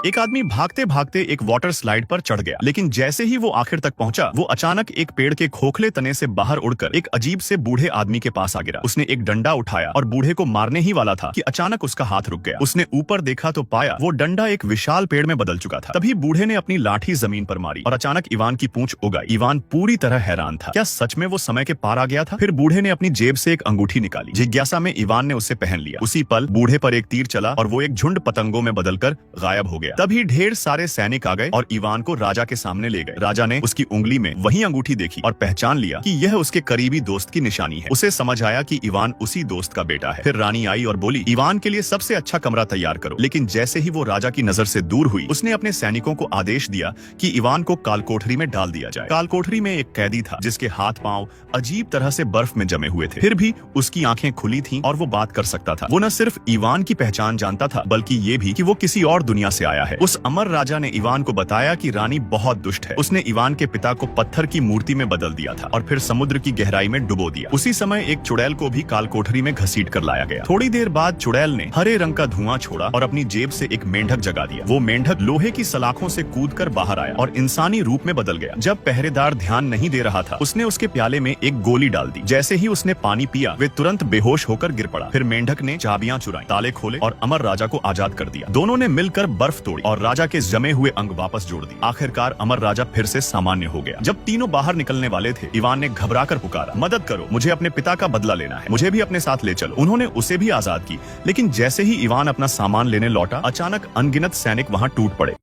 एक आदमी भागते भागते एक वाटर स्लाइड पर चढ़ गया, लेकिन जैसे ही वो आखिर तक पहुंचा, वो अचानक एक पेड़ के खोखले तने से बाहर उड़कर एक अजीब से बूढ़े आदमी के पास आ गिरा। उसने एक डंडा उठाया और बूढ़े को मारने ही वाला था कि अचानक उसका हाथ रुक गया। उसने ऊपर देखा तो पाया वो डंडा एक विशाल पेड़ में बदल चुका था। तभी बूढ़े ने अपनी लाठी जमीन पर मारी और अचानक इवान की पूंछ उगाई। इवान पूरी तरह हैरान था, क्या सच में वो समय के पार आ गया था? फिर बूढ़े ने अपनी जेब से एक अंगूठी निकाली। जिज्ञासा में इवान ने उसे पहन लिया। उसी पल बूढ़े पर एक तीर चला और वो एक झुंड पतंगों में बदलकर गायब हो गया। तभी ढेर सारे सैनिक आ गए और इवान को राजा के सामने ले गए। राजा ने उसकी उंगली में वही अंगूठी देखी और पहचान लिया कि यह उसके करीबी दोस्त की निशानी है। उसे समझ आया कि इवान उसी दोस्त का बेटा है। फिर रानी आई और बोली, इवान के लिए सबसे अच्छा कमरा तैयार करो। लेकिन जैसे ही वो राजा की नजर से दूर हुई, उसने अपने सैनिकों को आदेश दिया कि इवान को कालकोठरी में डाल दिया जाए। कालकोठरी में एक कैदी था जिसके हाथ पांव अजीब तरह से बर्फ में जमे हुए थे। फिर भी उसकी आंखें खुली थीं और वो बात कर सकता था। वो न सिर्फ इवान की पहचान जानता था, बल्कि ये भी कि वो किसी और दुनिया से आया है। उस अमर राजा ने इवान को बताया कि रानी बहुत दुष्ट है। उसने इवान के पिता को पत्थर की मूर्ति में बदल दिया था और फिर समुद्र की गहराई में डुबो दिया। उसी समय एक चुड़ैल को भी कालकोठरी में घसीट कर लाया गया। थोड़ी देर बाद चुड़ैल ने हरे रंग का धुआं छोड़ा और अपनी जेब से एक मेंढक जगा दिया। वो मेंढक लोहे की सलाखों से कूदकर बाहर आया और इंसानी रूप में बदल गया। जब पहरेदार ध्यान नहीं दे रहा था, उसने उसके प्याले में एक गोली डाल दी। जैसे ही उसने पानी पिया, वे तुरंत बेहोश होकर गिर पड़ा। फिर मेंढक ने चाबियां चुराई, ताले खोले और अमर राजा को आजाद कर दिया। दोनों ने मिलकर बर्फ तोड़ी और राजा के जमे हुए अंग वापस जोड़ दिए। आखिरकार अमर राजा फिर से सामान्य हो गया। जब तीनों बाहर निकलने वाले थे, इवान ने घबराकर पुकारा, मदद करो, मुझे अपने पिता का बदला लेना है, मुझे भी अपने साथ ले चलो। उन्होंने उसे भी आजाद की, लेकिन जैसे ही इवान अपना सामान लेने लौटा, अचानक अनगिनत सैनिक वहां टूट पड़े।